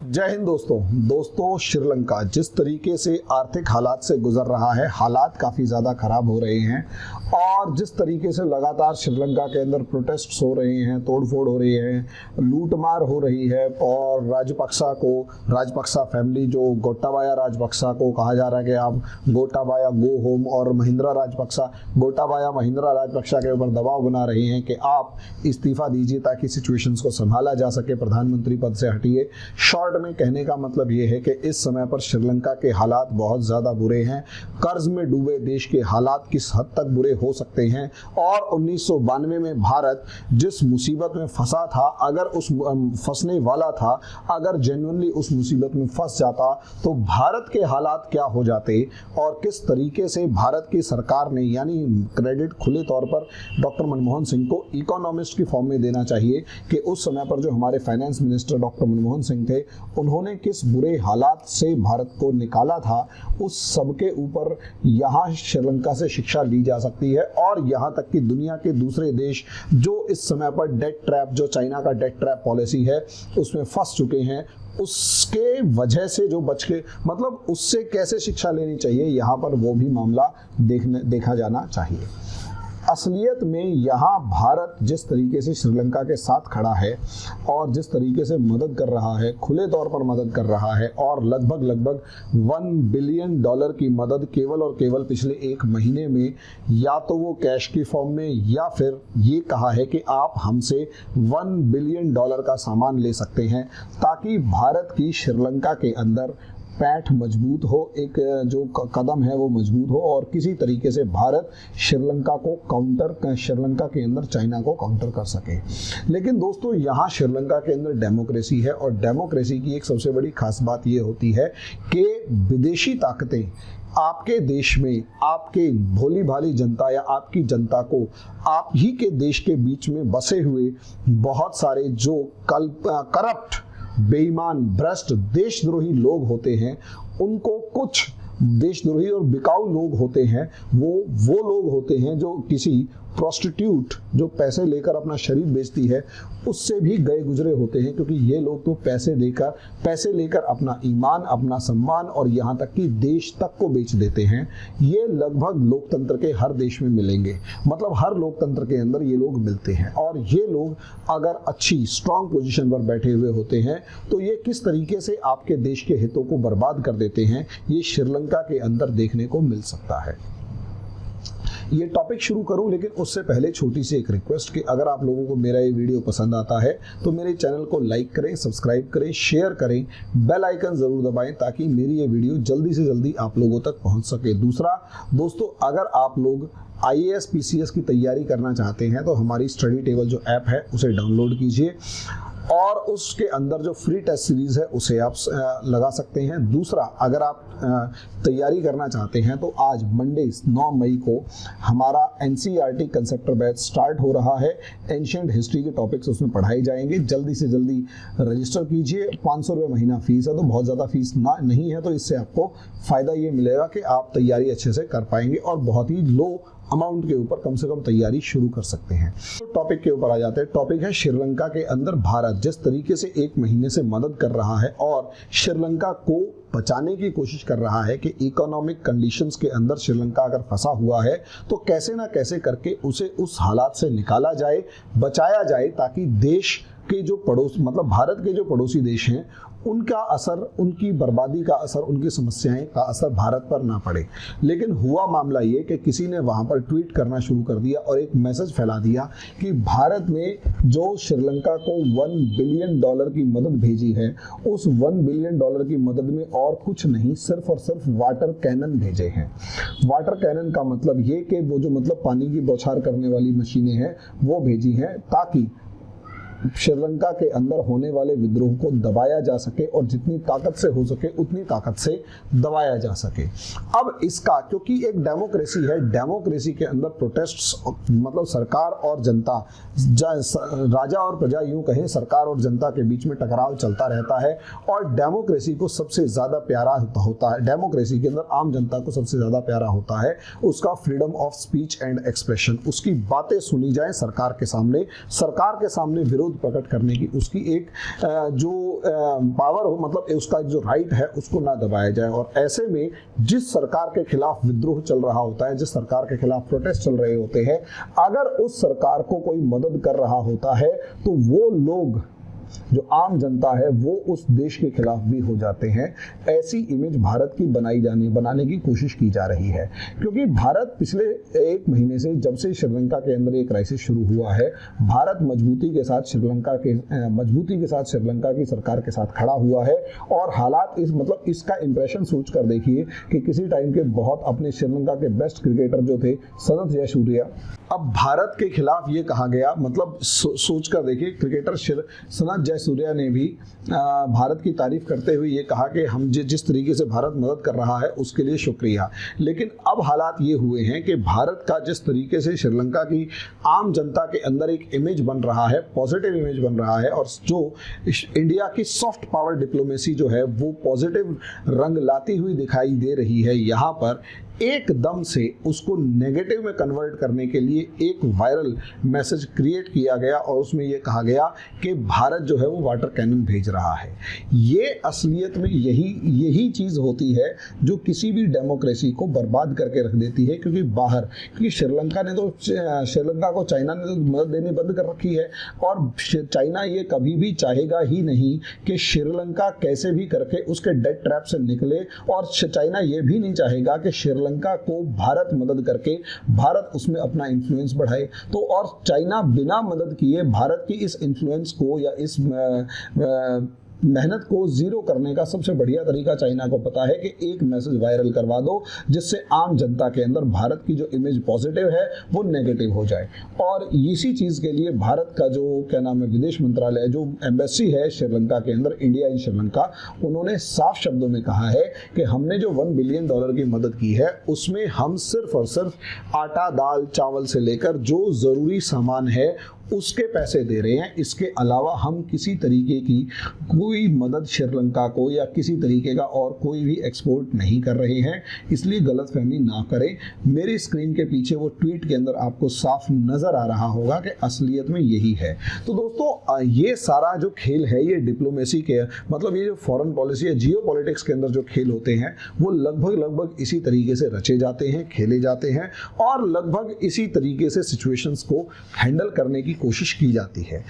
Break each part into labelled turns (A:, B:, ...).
A: जय हिंद दोस्तों श्रीलंका जिस तरीके से आर्थिक हालात से गुजर रहा है, हालात काफ़ी ज़्यादा खराब हो रहे हैं और जिस तरीके से लगातार श्रीलंका के अंदर प्रोटेस्ट्स हो रहे हैं, तोड़फोड़ हो रही है, लूटमार हो रही है और राजपक्सा फैमिली जो गोटाबाया राजपक्सा को कहा जा रहा है कि आप गोटाबाया गो होम और गोटाबाया महिंद्रा राजपक्सा के ऊपर दबाव बना रहे हैं कि आप इस्तीफा दीजिए ताकि सिचुएशंस को संभाला जा सके, प्रधानमंत्री पद से हटिए। शॉर्ट में कहने का मतलब ये है कि इस समय पर श्रीलंका के हालात बहुत ज़्यादा बुरे हैं। कर्ज में डूबे देश के हालात किस हद तक बुरे हो सकते हैं और 1992 में भारत जिस मुसीबत में फंसा था, अगर उस फंसने वाला था, अगर जेन्युइनली उस मुसीबत में फंस जाता तो भारत के हालात क्या हो जाते और किस तरीके से भारत की सरकार ने, यानी क्रेडिट खुले तौर पर डॉक्टर मनमोहन सिंह को इकोनॉमिस्ट की फॉर्म में देना चाहिए कि उस समय पर जो हमारे finance minister doctor Manmohan Singh थे, उन्होंने किस बुरे हालात से भारत को निकाला था, उस सब के ऊपर यहाँ श्रीलंका से शिक्षा ली जा सकती है। और यहाँ तक कि दुनिया के दूसरे देश जो इस समय पर डेट ट्रैप, जो चाइना का डेट ट्रैप पॉलिसी है, उसमें फंस चुके हैं, उसके वजह से जो बच के, मतलब उससे कैसे शिक्षा लेनी चाहिए, यहाँ पर वो भी मामला देखा जाना चाहिए। असलियत में यहाँ भारत जिस तरीके से श्रीलंका के साथ खड़ा है और जिस तरीके से मदद कर रहा है, खुले तौर पर मदद कर रहा है और लगभग $1 बिलियन की मदद केवल और केवल पिछले एक महीने में, या तो वो कैश की फॉर्म में या फिर ये कहा है कि आप हमसे $1 बिलियन का सामान ले सकते हैं ताकि भारत की श्रीलंका के अंदर पैठ मजबूत हो, एक जो कदम है वो मजबूत हो और किसी तरीके से भारत श्रीलंका के अंदर चाइना को काउंटर कर सके। लेकिन दोस्तों यहाँ श्रीलंका के अंदर डेमोक्रेसी है और डेमोक्रेसी की एक सबसे बड़ी खास बात ये होती है कि विदेशी ताकतें आपके देश में आपके भोली भाली जनता या आपकी जनता को, आप ही के देश के बीच में बसे हुए बहुत सारे जो करप्ट, बेईमान, भ्रष्ट, देशद्रोही लोग होते हैं, उनको कुछ देशद्रोही और बिकाऊ लोग होते हैं, वो लोग होते हैं जो किसी प्रोस्टिट्यूट जो पैसे लेकर अपना शरीर बेचती है उससे भी गए गुजरे होते हैं, क्योंकि ये लोग तो पैसे लेकर अपना ईमान, अपना सम्मान और यहाँ तक कि देश तक को बेच देते हैं। ये लगभग लोकतंत्र के हर देश में मिलेंगे, मतलब हर लोकतंत्र के अंदर ये लोग मिलते हैं और ये लोग अगर अच्छी स्ट्रांग पोजीशन पर बैठे हुए होते हैं तो ये किस तरीके से आपके देश के हितों को बर्बाद कर देते हैं, ये श्रीलंका के अंदर देखने को मिल सकता है। ये टॉपिक शुरू करूं लेकिन उससे पहले छोटी सी एक रिक्वेस्ट कि अगर आप लोगों को मेरा ये वीडियो पसंद आता है तो मेरे चैनल को लाइक करें, सब्सक्राइब करें, शेयर करें, बेल आइकन ज़रूर दबाएं ताकि मेरी ये वीडियो जल्दी से जल्दी आप लोगों तक पहुंच सके। दूसरा दोस्तों, अगर आप लोग IAS PCS की तैयारी करना चाहते हैं तो हमारी स्टडी टेबल जो ऐप है उसे डाउनलोड कीजिए और उसके अंदर जो फ्री टेस्ट सीरीज़ है उसे आप लगा सकते हैं। दूसरा, अगर आप तैयारी करना चाहते हैं तो आज मंडे 9 मई को हमारा NCERT कंसेप्टर बैच स्टार्ट हो रहा है। एंशिएंट हिस्ट्री के टॉपिक्स उसमें पढ़ाए जाएंगे। जल्दी से जल्दी रजिस्टर कीजिए। 500 रुपये महीना फीस है, तो बहुत ज़्यादा फीस नहीं है, तो इससे आपको फ़ायदा ये मिलेगा कि आप तैयारी अच्छे से कर पाएंगे और बहुत ही लो अमाउंट के ऊपर कम से कम तैयारी शुरू कर सकते हैं। तो टॉपिक के ऊपर आ जाते हैं। टॉपिक है श्रीलंका के अंदर भारत जिस तरीके से एक महीने से मदद कर रहा है और श्रीलंका को बचाने की कोशिश कर रहा है कि इकोनॉमिक कंडीशंस के अंदर श्रीलंका अगर फंसा हुआ है तो कैसे ना कैसे करके उसे उस हालात से निकाला जाए, बचाया जाए, ताकि देश के जो भारत के जो पड़ोसी देश हैं उनका असर, उनकी बर्बादी का असर, उनकी समस्याएं का असर भारत पर ना पड़े। लेकिन हुआ मामला ये कि किसी ने वहाँ पर ट्वीट करना शुरू कर दिया और एक मैसेज फैला दिया कि भारत ने जो श्रीलंका को $1 बिलियन की मदद भेजी है, उस $1 बिलियन की मदद में और कुछ नहीं, सिर्फ और सिर्फ वाटर कैनन भेजे हैं। वाटर कैनन का मतलब ये कि वो जो पानी की बौछार करने वाली मशीनें हैं वो भेजी हैं ताकि श्रीलंका के अंदर होने वाले विद्रोह को दबाया जा सके और जितनी ताकत से हो सके उतनी ताकत से दबाया जा सके। अब इसका, क्योंकि एक डेमोक्रेसी है, डेमोक्रेसी के अंदर प्रोटेस्ट्स, सरकार और जनता, राजा और प्रजा यूं कहें, सरकार और जनता के बीच में टकराव चलता रहता है और डेमोक्रेसी को सबसे ज़्यादा प्यारा होता है, डेमोक्रेसी के अंदर आम जनता को सबसे ज़्यादा प्यारा होता है उसका freedom of speech and expression. उसकी बातें सुनी जाए सरकार के सामने विरोध विरोध प्रकट करने की उसकी एक जो पावर हो, मतलब उसका जो राइट है उसको ना दबाया जाए। और ऐसे में जिस सरकार के खिलाफ विद्रोह चल रहा होता है, जिस सरकार के खिलाफ प्रोटेस्ट चल रहे होते हैं, अगर उस सरकार को कोई मदद कर रहा होता है तो वो लोग, जो आम जनता है, वो उस देश के खिलाफ भी हो जाते हैं। ऐसी इमेज भारत की बनाने की कोशिश की जा रही है, क्योंकि भारत पिछले 1 महीने से, जब से श्रीलंका के अंदर ये क्राइसिस शुरू हुआ है, भारत मजबूती के साथ श्रीलंका की सरकार के साथ खड़ा हुआ है। और हालात इसका इंप्रेशन सोच कर देखिए कि किसी टाइम के बहुत अपने श्रीलंका के बेस्ट क्रिकेटर जो थे सनथ जयसूर्या, अब भारत के खिलाफ ये कहा गया, मतलब सोच कर देखिए, क्रिकेटर सनथ जयसूर्या ने भी भारत की तारीफ करते हुए ये कहा कि हम जिस तरीके से भारत मदद कर रहा है उसके लिए शुक्रिया। लेकिन अब हालात ये हुए हैं कि भारत का जिस तरीके से श्रीलंका की आम जनता के अंदर एक इमेज बन रहा है, पॉजिटिव इमेज बन रहा है, और जो इंडिया की सॉफ्ट पावर डिप्लोमेसी जो है वो पॉजिटिव रंग लाती हुई दिखाई दे रही है, यहाँ पर एकदम से उसको नेगेटिव में कन्वर्ट करने के लिए एक वायरल मैसेज क्रिएट किया गया और उसमें ये कहा गया कि भारत जो है वो वाटर कैनन भेज रहा है। ये असलियत में यही चीज़ होती है जो किसी भी डेमोक्रेसी को बर्बाद करके रख देती है, क्योंकि श्रीलंका को चाइना ने तो मदद देनी बंद कर रखी है, और चाइना ये कभी भी चाहेगा ही नहीं कि श्रीलंका कैसे भी करके उसके डेट ट्रैप से निकले, और चाइना ये भी नहीं चाहेगा कि श्रीलंका को भारत मदद करके भारत उसमें अपना इन्फ्लुएंस बढ़ाए। तो और चाइना बिना मदद किए भारत की इस इन्फ्लुएंस को या इस मेहनत को जीरो करने का सबसे बढ़िया तरीका चाइना को पता है कि एक मैसेज वायरल करवा दो जिससे आम जनता के अंदर भारत की जो इमेज पॉजिटिव है वो नेगेटिव हो जाए। और इसी चीज़ के लिए भारत का जो विदेश मंत्रालय, जो एम्बेसी है श्रीलंका के अंदर, इंडिया इन श्रीलंका, उन्होंने साफ शब्दों में कहा है कि हमने जो $1 बिलियन की मदद की है उसमें हम सिर्फ और सिर्फ आटा, दाल, चावल से लेकर जो ज़रूरी सामान है उसके पैसे दे रहे हैं। इसके अलावा हम किसी तरीके की कोई मदद श्रीलंका को या किसी तरीके का और कोई भी एक्सपोर्ट नहीं कर रहे हैं, इसलिए गलतफहमी ना करें। मेरी स्क्रीन के पीछे वो ट्वीट के अंदर आपको साफ नज़र आ रहा होगा कि असलियत में यही है। तो दोस्तों, ये सारा जो खेल है, ये डिप्लोमेसी के, मतलब ये जो फॉरेन पॉलिसी या जियो पॉलिटिक्स के अंदर जो खेल होते हैं वो लगभग इसी तरीके से रचे जाते हैं, खेले जाते हैं, और लगभग इसी तरीके से सिचुएशंस को हैंडल करने की कोशिश की जाती है।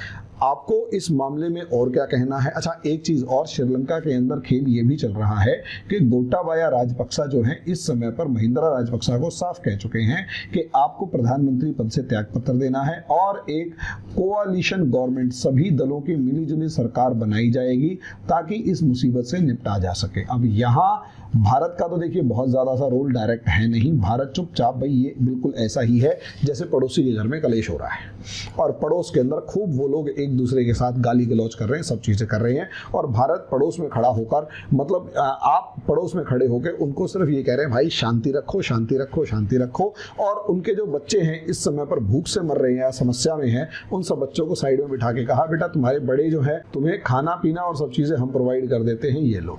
A: आपको इस मामले में और क्या कहना है? अच्छा, एक चीज़ और, श्रीलंका के अंदर खेल ये भी चल रहा है कि गोटाबाया राजपक्सा जो हैं इस समय पर महिंद्रा राजपक्सा को साफ कह चुके हैं कि आपको प्रधानमंत्री पद से त्यागपत्र देना है और एक कोalition गवर्नमेंट, सभी दलों की मिलीजुली सरकार बनाई जाएगी ताकि इस मुसीबत से निपटा जा सके। अब यहाँ भारत का तो देखिए बहुत ज़्यादा सा रोल डायरेक्ट है नहीं, भारत चुपचाप, भाई ये बिल्कुल ऐसा ही है जैसे पड़ोसी के घर में कलेश हो रहा है और पड़ोस के अंदर खूब वो लोग एक दूसरे के साथ गाली गलौज कर रहे हैं, सब चीज़ें कर रहे हैं, और भारत पड़ोस में खड़ा होकर, मतलब आप पड़ोस में खड़े होकर उनको सिर्फ ये कह रहे हैं भाई शांति रखो, शांति रखो, शांति रखो। और उनके जो बच्चे हैं इस समय पर भूख से मर रहे हैं या समस्या में हैं, उन सब बच्चों को साइड में बिठा के कहा, बेटा तुम्हारे बड़े जो है तुम्हें खाना पीना और सब चीज़ें हम प्रोवाइड कर देते हैं, ये लो।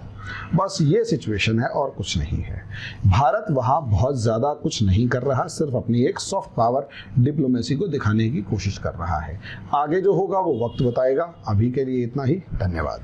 A: बस ये सिचुएशन है और कुछ नहीं है। भारत वहाँ बहुत ज़्यादा कुछ नहीं कर रहा, सिर्फ अपनी एक सॉफ्ट पावर डिप्लोमेसी को दिखाने की कोशिश कर रहा है। आगे जो होगा वो वक्त बताएगा। अभी के लिए इतना ही, धन्यवाद।